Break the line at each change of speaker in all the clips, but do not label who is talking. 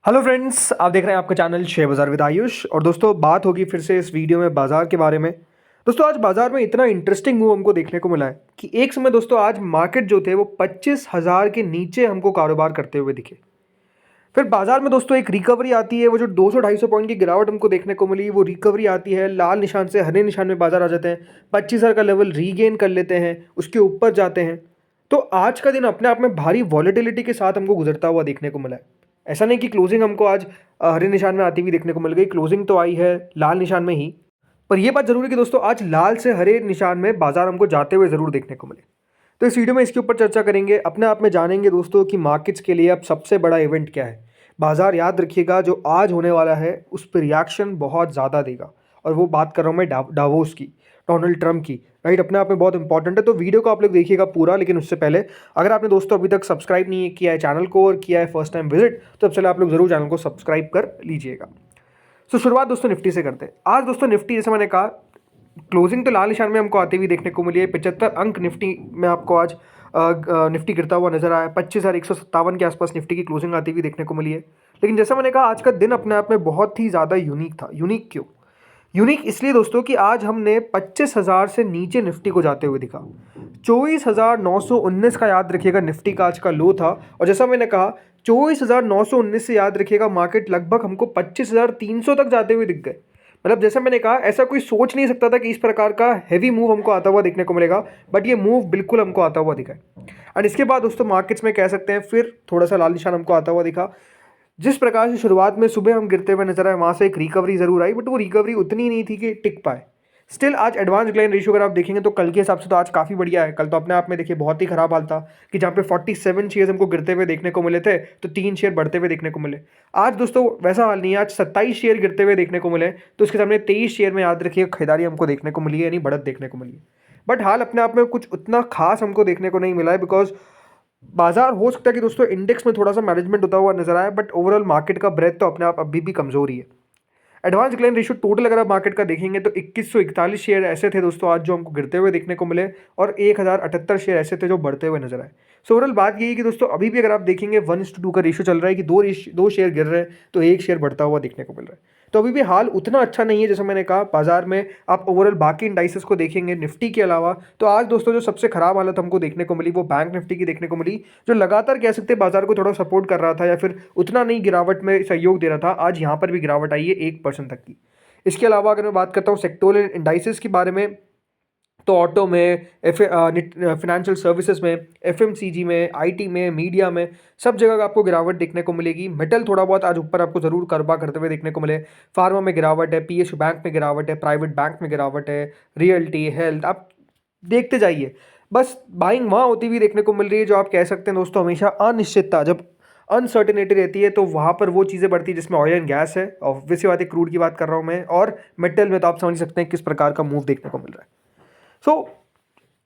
Hello friends, आप देख रहे हैं आपका चैनल शेयर बाज़ार विद आयुष। और दोस्तों, बात होगी फिर से इस वीडियो में बाज़ार के बारे में। दोस्तों, आज बाज़ार में इतना इंटरेस्टिंग मूव हमको देखने को मिला है कि एक समय दोस्तों आज मार्केट जो थे वो 25,000 के नीचे हमको कारोबार करते हुए दिखे। फिर बाज़ार में दोस्तों एक रिकवरी आती है। वो जो 200-250 पॉइंट की गिरावट हमको देखने को मिली, वो रिकवरी आती है, लाल निशान से हरे निशान में बाज़ार आ जाते हैं, 25,000 का लेवल रीगेन कर लेते हैं, उसके ऊपर जाते हैं। तो आज का दिन अपने आप में भारी वॉलेटिलिटी के साथ हमको गुजरता हुआ देखने को मिला है। ऐसा नहीं कि क्लोजिंग हमको आज हरे निशान में आती हुई देखने को मिल गई। क्लोजिंग तो आई है लाल निशान में ही, पर यह बात जरूर है कि दोस्तों आज लाल से हरे निशान में बाजार हमको जाते हुए ज़रूर देखने को मिले। तो इस वीडियो में इसके ऊपर चर्चा करेंगे, अपने आप में जानेंगे दोस्तों कि मार्केट्स के लिए अब सबसे बड़ा इवेंट क्या है। बाजार याद रखिएगा जो आज होने वाला है उस पर रिएक्शन बहुत ज़्यादा देगा, और वो बात कर रहा हूँ मैं डावोस की, डोनाल्ड ट्रंप की। राइट, अपने आप में बहुत इंपॉर्टेंट है, तो वीडियो को आप लोग देखिएगा पूरा। लेकिन उससे पहले अगर आपने दोस्तों अभी तक सब्सक्राइब नहीं किया है चैनल को और किया है फर्स्ट टाइम विजिट, तो अब चले आप लोग जरूर चैनल को सब्सक्राइब कर लीजिएगा। तो शुरुआत दोस्तों निफ्टी से करते हैं। आज दोस्तों निफ्टी, जैसे मैंने कहा, क्लोजिंग तो लाल निशान में हमको आती हुई देखने को मिली है। 75 अंक निफ्टी में आपको आज निफ्टी गिरता हुआ नजर आया। 25,157 के आसपास निफ्टी की क्लोजिंग आती हुई देखने को मिली है। लेकिन जैसा मैंने कहा, आज का दिन अपने आप में बहुत ही ज़्यादा यूनिक था। यूनिक क्यों? यूनिक इसलिए दोस्तों कि आज हमने 25,000 से नीचे निफ्टी को जाते हुए दिखा। 24,919 का याद रखिएगा निफ्टी का आज का लो था। और जैसा मैंने कहा, 24,919 से याद रखिएगा मार्केट लगभग हमको 25,300 तक जाते हुए दिख गए। मतलब जैसा मैंने कहा, ऐसा कोई सोच नहीं सकता था कि इस प्रकार का हैवी मूव हमको आता हुआ देखने को मिलेगा, बट ये मूव बिल्कुल हमको आता हुआ दिखा है। एंड इसके बाद दोस्तों मार्केट्स में कह सकते हैं फिर थोड़ा सा लाल निशान हमको आता हुआ दिखा। जिस प्रकार से शुरुआत में सुबह हम गिरते हुए नजर आए, वहाँ से एक रिकवरी जरूर आई, बट वो रिकवरी उतनी नहीं थी कि टिक पाए। स्टिल आज एडवांस डिक्लाइन रेशियो अगर आप देखेंगे तो कल के हिसाब से तो आज काफ़ी बढ़िया है। कल तो अपने आप में देखिए बहुत ही खराब हाल था कि जहाँ पे 47 शेयर्स हमको गिरते हुए देखने को मिले थे, तो 3 शेयर बढ़ते हुए देखने को मिले। आज दोस्तों वैसा हाल नहीं है। आज 27 शेयर गिरते हुए देखने को मिले, तो उसके सामने 23 शेयर में याद रखिए खरीदारी हमको देखने को मिली है, यानी बढ़त देखने को मिली है। बट हाल अपने आप में कुछ उतना खास हमको देखने को नहीं मिला है, बिकॉज बाजार हो सकता है कि दोस्तों इंडेक्स में थोड़ा सा मैनेजमेंट होता हुआ नजर आया, बट ओवरऑल मार्केट का ब्रेथ तो अपने आप अभी भी कमजोर ही है। एडवांस डिक्लाइन रेशियो टोटल अगर आप मार्केट का देखेंगे तो 2141 शेयर ऐसे थे दोस्तों आज जो हमको गिरते हुए देखने को मिले, और 1078 शेयर ऐसे थे जो बढ़ते हुए नजर आए। सो ओवरऑल बात यही है कि दोस्तों अभी भी अगर आप देखेंगे 1:2 का रेशियो चल रहा है कि दो शेयर गिर रहे हैं तो एक शेयर बढ़ता हुआ देखने को मिल रहा है। तो अभी भी हाल उतना अच्छा नहीं है। जैसे मैंने कहा, बाजार में आप ओवरऑल बाकी इंडाइसेस को देखेंगे निफ्टी के अलावा, तो आज दोस्तों जो सबसे खराब हालत हमको देखने को मिली वो बैंक निफ्टी की देखने को मिली, जो लगातार कह सकते हैं बाजार को थोड़ा सपोर्ट कर रहा था या फिर उतना नहीं गिरावट में सहयोग दे रहा था। आज यहाँ पर भी गिरावट आई है 1% तक की। इसके अलावा अगर मैं बात करता हूँ सेक्टोरल इंडाइसेस के बारे में, तो ऑटो में, फिनेंशियल सर्विसेज में, एफएमसीजी में, आईटी में, मीडिया में, सब जगह आपको गिरावट देखने को मिलेगी। मेटल थोड़ा बहुत आज ऊपर आपको जरूर कारोबार करते हुए देखने को मिले। फार्मा में गिरावट है, पीएसयू बैंक में गिरावट है, प्राइवेट बैंक में गिरावट है, रियल्टी, हेल्थ, आप देखते जाइए। बस बाइंग वहाँ होती हुई देखने को मिल रही है जो आप कह सकते हैं दोस्तों हमेशा अनिश्चितता, जब अनसर्टेनिटी रहती है तो वहाँ पर वो चीज़ें बढ़ती है जिसमें ऑयल एंड गैस है, ऑब्वियसली बात है क्रूड की बात कर रहा हूँ मैं, और मेटल में तो आप समझ सकते हैं किस प्रकार का मूव देखने को मिल रहा है। सो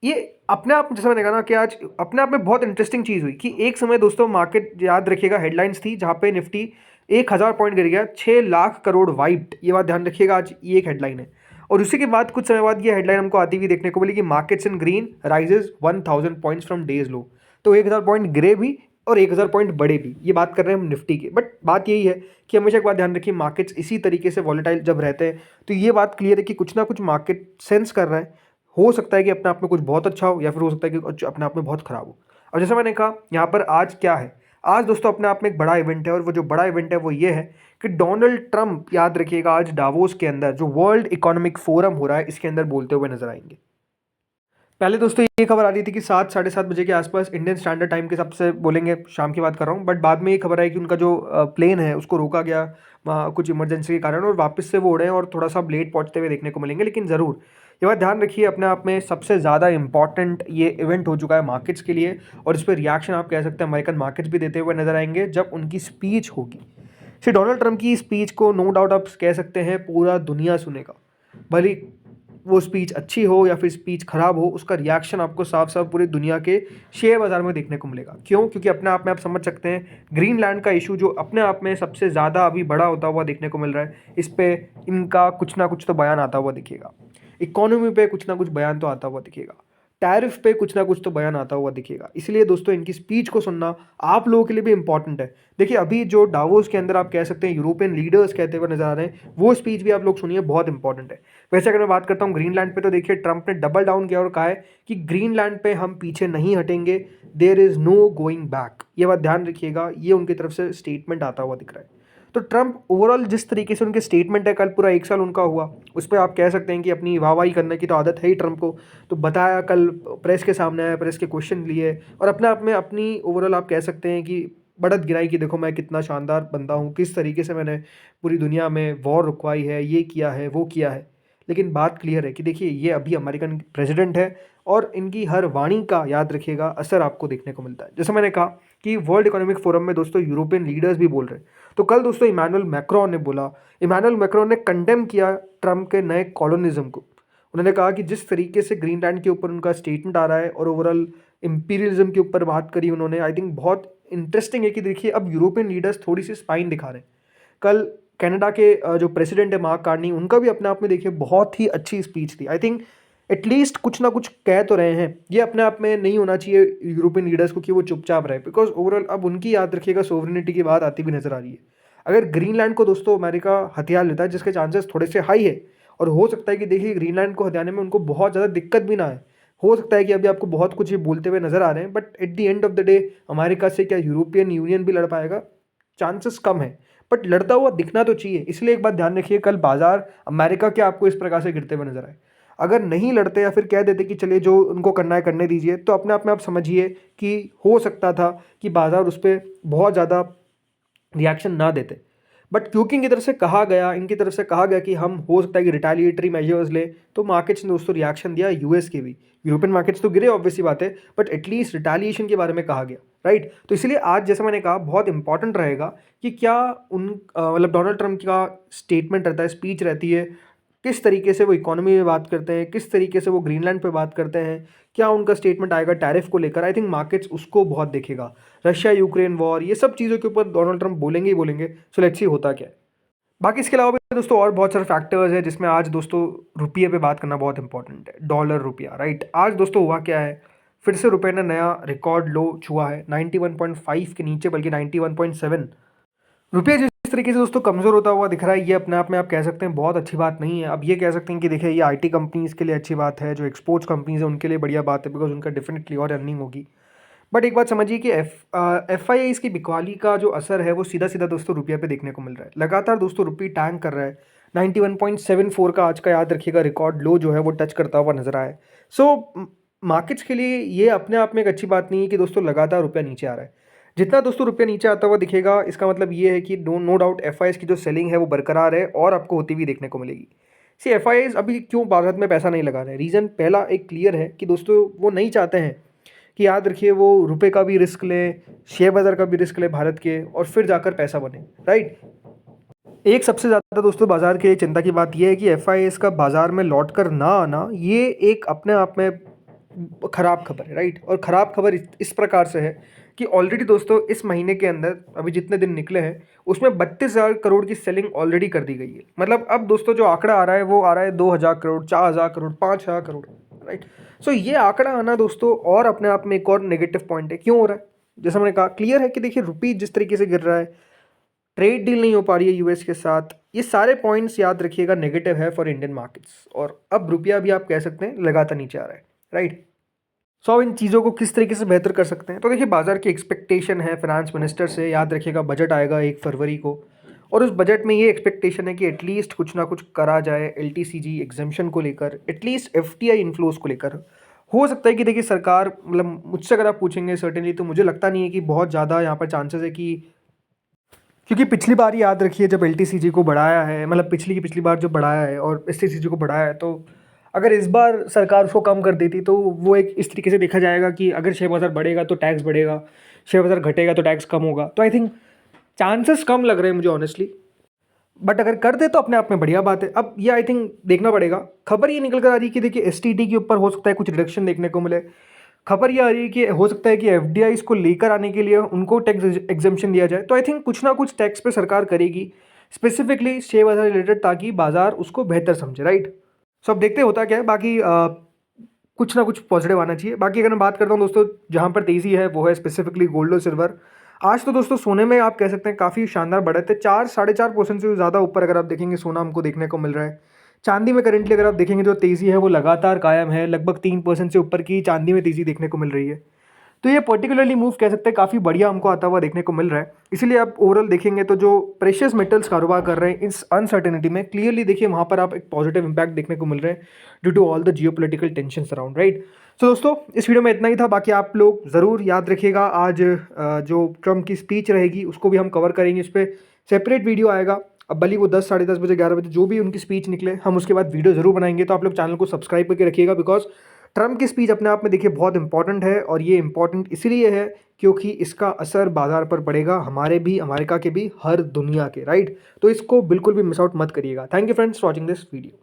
ये अपने आप, जैसे मैंने कहा ना, कि आज अपने आप में बहुत इंटरेस्टिंग चीज़ हुई कि एक समय दोस्तों मार्केट, याद रखिएगा, हेडलाइंस थी जहाँ पे निफ्टी 1,000 पॉइंट गिर गया, 6 लाख करोड़ वाइप्ड। ये बात ध्यान रखिएगा, आज ये एक हेडलाइन है। और उसी के बाद कुछ समय बाद ये हेडलाइन हमको आती हुई देखने को मिली कि markets in green rises 1,000 points from day's low. तो 1,000 पॉइंट गिरे भी और 1,000 पॉइंट बढ़े भी। ये बात कर रहे हैं हम निफ्टी की। बट बात यही है कि हमेशा एक बात ध्यान रखिए, मार्केट्स इसी तरीके से वॉलेटाइल जब रहते हैं तो ये बात क्लियर है कि कुछ ना कुछ मार्केट सेंस कर रहा है। हो सकता है कि अपने आप में कुछ बहुत अच्छा हो, या फिर हो सकता है कि कुछ अपने आप में बहुत खराब हो। और जैसा मैंने कहा, यहाँ पर आज क्या है, आज दोस्तों अपने आप में एक बड़ा इवेंट है, और वो जो बड़ा इवेंट है वो ये है कि डोनाल्ड ट्रंप, याद रखिएगा, आज डावोस के अंदर जो वर्ल्ड इकोनॉमिक फोरम हो रहा है इसके अंदर बोलते हुए नजर आएंगे। पहले दोस्तों ये खबर आ रही थी कि 7-7:30 बजे के आसपास इंडियन स्टैंडर्ड टाइम के हिसाब से बोलेंगे, शाम की बात कर रहा हूँ। बट बाद में ये खबर आई कि उनका जो प्लेन है उसको रोका गया वहाँ कुछ इमरजेंसी के कारण, और वापस से वो उड़े और थोड़ा सा लेट पहुँचते हुए देखने को मिलेंगे। लेकिन ज़रूर ये बात ध्यान रखिए, अपने आप में सबसे ज़्यादा इंपॉर्टेंट ये इवेंट हो चुका है मार्केट्स के लिए, और इस पर रिएक्शन आप कह सकते हैं अमेरिकन मार्केट्स भी देते हुए नजर आएंगे जब उनकी स्पीच होगी। श्री डोनाल्ड ट्रंप की स्पीच को नो डाउट आप कह सकते हैं पूरा दुनिया सुनेगा। भले वो स्पीच अच्छी हो या फिर स्पीच खराब हो, उसका रिएक्शन आपको साफ साफ पूरी दुनिया के शेयर बाजार में देखने को मिलेगा। क्यों? क्योंकि अपने आप में आप समझ सकते हैं ग्रीनलैंड का इशू जो अपने आप में सबसे ज़्यादा अभी बड़ा होता हुआ देखने को मिल रहा है, इस पे इनका कुछ ना कुछ तो बयान आता हुआ दिखेगा। इकोनॉमी पे कुछ ना कुछ बयान तो आता हुआ दिखेगा। टैरिफ पे कुछ ना कुछ तो बयान आता हुआ दिखेगा। इसलिए दोस्तों इनकी स्पीच को सुनना आप लोगों के लिए भी इंपॉर्टेंट है। देखिए अभी जो डावोस के अंदर आप कह सकते हैं यूरोपियन लीडर्स कहते हुए नजर आ रहे हैं, वो स्पीच भी आप लोग सुनिए, बहुत इंपॉर्टेंट है। वैसे अगर मैं बात करता हूँ ग्रीनलैंड पे, तो देखिए ट्रंप ने डबल डाउन किया और कहा है कि ग्रीनलैंड पे हम पीछे नहीं हटेंगे, there is no going back. ये बात ध्यान रखिएगा, ये उनकी तरफ से स्टेटमेंट आता हुआ दिख रहा है। तो ट्रंप ओवरऑल जिस तरीके से उनके स्टेटमेंट है, कल पूरा 1 साल उनका हुआ, उस पर आप कह सकते हैं कि अपनी वाहवाही करने की तो आदत है ही ट्रंप को। तो बताया, कल प्रेस के सामने आया, प्रेस के क्वेश्चन लिए और अपने आप में अपनी ओवरऑल आप कह सकते हैं कि बढ़त गिराई कि देखो मैं कितना शानदार बंदा हूँ, किस तरीके से मैंने पूरी दुनिया में वॉर रुकवाई है, ये किया है, वो किया है। लेकिन बात क्लियर है कि देखिए ये अभी अमेरिकन प्रेसिडेंट है और इनकी हर वाणी का याद रखिएगा असर आपको देखने को मिलता है। जैसे मैंने कहा कि वर्ल्ड इकोनॉमिक फोरम में दोस्तों यूरोपियन लीडर्स भी बोल रहे हैं। तो कल दोस्तों इमानुअल मैक्रोन ने बोला, इमानुअल मैक्रोन ने कंडेम किया ट्रंप के नए कॉलोनिज्म को। उन्होंने कहा कि जिस तरीके से ग्रीनलैंड के ऊपर उनका स्टेटमेंट आ रहा है और ओवरऑल इंपीरियलिज्म के ऊपर बात करी उन्होंने, आई थिंक बहुत इंटरेस्टिंग है कि देखिए अब यूरोपियन लीडर्स थोड़ी सी स्पाइन दिखा रहे हैं। कल कनाडा के जो प्रेसिडेंट है मार्क कार्नी, उनका भी अपने आप में देखिए बहुत ही अच्छी स्पीच थी। आई थिंक एटलीस्ट कुछ ना कुछ कह तो रहे हैं। ये अपने आप में नहीं होना चाहिए यूरोपियन लीडर्स को कि वो चुपचाप रहे, बिकॉज ओवरऑल अब उनकी याद रखिएगा सोवरेनिटी की बात आती भी नजर आ रही है। अगर ग्रीनलैंड को दोस्तों अमेरिका हथियार लेता है, जिसके चांसेस थोड़े से हाई है, और हो सकता है कि देखिए ग्रीनलैंड को हथियाने में उनको बहुत ज़्यादा दिक्कत भी ना आए। हो सकता है कि अभी आपको बहुत कुछ ये बोलते हुए नजर आ रहे हैं, but at the end of the day America से क्या यूरोपियन यूनियन भी लड़ पाएगा? चांसेस कम है, बट लड़ता हुआ दिखना तो चाहिए। इसलिए एक बात ध्यान रखिए, कल बाजार अमेरिका के आपको इस प्रकार से गिरते हुए नजर आए। अगर नहीं लड़ते या फिर कह देते कि चलिए जो उनको करना है करने दीजिए, तो अपने आप में आप समझिए कि हो सकता था कि बाजार उस पर बहुत ज़्यादा रिएक्शन ना देते। बट क्योंकि इनकी तरफ से कहा गया कि हम हो सकता है कि रिटेलिएटरी मेजर्स ले, तो मार्केट्स ने दोस्तों रिएक्शन दिया, यूएस के भी। यूरोपियन मार्केट्स तो गिरे ऑब्वियसली बात है, बट एटलीस्ट रिटेलिएशन के बारे में कहा गया, राइट। तो इसलिए आज जैसा मैंने कहा बहुत इंपॉर्टेंट रहेगा कि क्या मतलब डोनाल्ड ट्रंप का स्टेटमेंट रहता है, स्पीच रहती है, किस तरीके से वो इकोनॉमी में बात करते हैं, किस तरीके से वो ग्रीनलैंड पे बात करते हैं, क्या उनका स्टेटमेंट आएगा टैरिफ को लेकर। आई थिंक मार्केट्स उसको बहुत देखेगा। रशिया यूक्रेन वॉर, ये सब चीज़ों के ऊपर डोनाल्ड ट्रंप बोलेंगे ही बोलेंगे। सो लेट्स सी होता क्या है। बाकी इसके अलावा भी दोस्तों और बहुत सारे फैक्टर्स है, जिसमें आज दोस्तों रुपये पे बात करना बहुत इंपॉर्टेंट है। डॉलर रुपया, राइट। आज दोस्तों हुआ क्या है, फिर से रुपये ने नया रिकॉर्ड लो छुआ है, 91.5 के नीचे, बल्कि 91.7। रुपया जिस तरीके से दोस्तों कमज़ोर होता हुआ दिख रहा है, ये अपने आप में आप कह सकते हैं बहुत अच्छी बात नहीं है। अब ये कह सकते हैं कि देखिए ये आईटी कंपनीज़ के लिए अच्छी बात है, जो एक्सपोर्ट्स कंपनीज़ हैं उनके लिए बढ़िया बात है, बिकॉज उनका डेफिनेटली और अर्निंग होगी। बट एक बात समझिए कि एफ आई आई की बिकवाली का जो असर है वो सीधा सीधा दोस्तों रुपये पे देखने को मिल रहा है। लगातार दोस्तों रुपये टैंक कर रहा है। 91.74 का आज का याद रखिएगा रिकॉर्ड लो जो है वो टच करता हुआ नजर आया है। सो मार्केट्स के लिए ये अपने आप में एक अच्छी बात नहीं है कि दोस्तों लगातार रुपया नीचे आ रहा है। जितना दोस्तों रुपया नीचे आता हुआ दिखेगा, इसका मतलब ये है कि नो डाउट एफ की जो सेलिंग है वो बरकरार है और आपको होती हुई देखने को मिलेगी। सी एफ अभी क्यों भारत में पैसा नहीं लगा रहे हैं? रीज़न पहला एक क्लियर है कि दोस्तों वो नहीं चाहते हैं कि, याद रखिए, वो रुपए का भी रिस्क लें, शेयर बाजार का भी रिस्क लें भारत के, और फिर जाकर पैसा बने, राइट। एक सबसे ज़्यादा दोस्तों बाजार के चिंता की बात यह है कि एफ का बाजार में लौट कर ना आना, ये एक अपने आप में ख़राब खबर है, राइट। और ख़राब खबर इस प्रकार से है कि ऑलरेडी दोस्तों इस महीने के अंदर अभी जितने दिन निकले हैं उसमें 32,000 करोड़ की सेलिंग ऑलरेडी कर दी गई है। मतलब अब दोस्तों जो आंकड़ा आ रहा है वो आ रहा है 2,000 करोड़, 4,000 करोड़, 5,000 करोड़, राइट। सो ये आंकड़ा आना दोस्तों और अपने आप में एक और नेगेटिव पॉइंट है। क्यों हो रहा है? जैसा मैंने कहा, क्लियर है कि देखिए रुपये जिस तरीके से गिर रहा है, ट्रेड डील नहीं हो पा रही है यूएस के साथ, ये सारे पॉइंट्स याद रखिएगा नेगेटिव है फॉर इंडियन मार्केट्स। और अब रुपया भी आप कह सकते हैं लगातार नीचे आ रहा है, राइट। सो इन चीज़ों को किस तरीके से बेहतर कर सकते हैं? तो देखिए बाजार की एक्सपेक्टेशन है फाइनेंस मिनिस्टर से, याद रखिएगा बजट आएगा 1 फरवरी को, और उस बजट में ये एक्सपेक्टेशन है कि एटलीस्ट कुछ ना कुछ करा जाए एलटीसीजी एग्जेम्पशन को लेकर, एटलीस्ट एफटीआई इन्फ्लोज को लेकर। हो सकता है कि देखिए सरकार, मतलब मुझसे अगर आप पूछेंगे सर्टेनली, तो मुझे लगता नहीं है कि बहुत ज़्यादा यहाँ पर चांसेस है कि, क्योंकि पिछली बार याद रखिए जब एलटीसीजी को बढ़ाया है, मतलब पिछली बार जो बढ़ाया है और एसटीसीजी को बढ़ाया है, तो अगर इस बार सरकार उसको कम कर देती तो वो एक इस तरीके से देखा जाएगा कि अगर शेयर बाज़ार बढ़ेगा तो टैक्स बढ़ेगा, शेयर बाज़ार घटेगा तो टैक्स कम होगा। तो आई थिंक चांसेस कम लग रहे हैं मुझे ऑनेस्टली, बट अगर कर दे तो अपने आप में बढ़िया बात है। अब ये आई थिंक देखना पड़ेगा। खबर ये निकल कर आ रही है कि देखिए एसटीटी के ऊपर हो सकता है कुछ रिडक्शन देखने को मिले। खबर ये आ रही है कि हो सकता है कि एफडीआई को लेकर आने के लिए उनको टैक्स एग्जेम्पशन दिया जाए। तो आई थिंक कुछ ना कुछ टैक्स पे सरकार करेगी, स्पेसिफिकली शेयर बाजार रिलेटेड, ताकि बाजार उसको बेहतर समझे, राइट। सो अब देखते होता क्या है। बाकी कुछ ना कुछ पॉजिटिव आना चाहिए। बाकी अगर मैं बात करता हूँ दोस्तों, जहाँ पर तेज़ी है वो है स्पेसिफिकली गोल्ड और सिल्वर। आज तो दोस्तों सोने में आप कह सकते हैं काफ़ी शानदार बढ़त है, 4-4.5% से ज़्यादा ऊपर अगर आप देखेंगे सोना हमको देखने को मिल रहा है। चांदी में करेंटली अगर आप देखेंगे जो तेज़ी है वो लगातार कायम है, लगभग 3% से ऊपर की चांदी में तेज़ी देखने को मिल रही है। तो ये पर्टिकुलरली मूव कह सकते हैं काफ़ी बढ़िया हमको आता हुआ देखने को मिल रहा है। इसीलिए आप ओवरऑल देखेंगे तो जो प्रेशियस मेटल्स कारोबार कर रहे हैं इस अनसर्टेनिटी में, क्लियरली देखिए वहाँ पर आप एक पॉजिटिव इंपैक्ट देखने को मिल रहे हैं due to all the geopolitical tensions around, right. So दोस्तों इस वीडियो में इतना ही था। बाकी आप लोग ज़रूर याद रखिएगा आज जो ट्रम्प की स्पीच रहेगी उसको भी हम कवर करेंगे, इस पर सेपरेट वीडियो आएगा। अब भली वो 10 साढ़े 10 बजे 11 बजे जो भी उनकी स्पीच निकले हम उसके बाद वीडियो ज़रूर बनाएंगे। तो आप लोग चैनल को सब्सक्राइब करके रखिएगा, बिकॉज ट्रम्प की स्पीच अपने आप में देखिए बहुत इंपॉर्टेंट है, और ये इंपॉर्टेंट इसलिए है क्योंकि इसका असर बाजार पर पड़ेगा, हमारे भी, अमेरिका के भी, हर दुनिया के, राइट। तो इसको बिल्कुल भी मिस आउट मत करिएगा। Thank you friends for watching this video.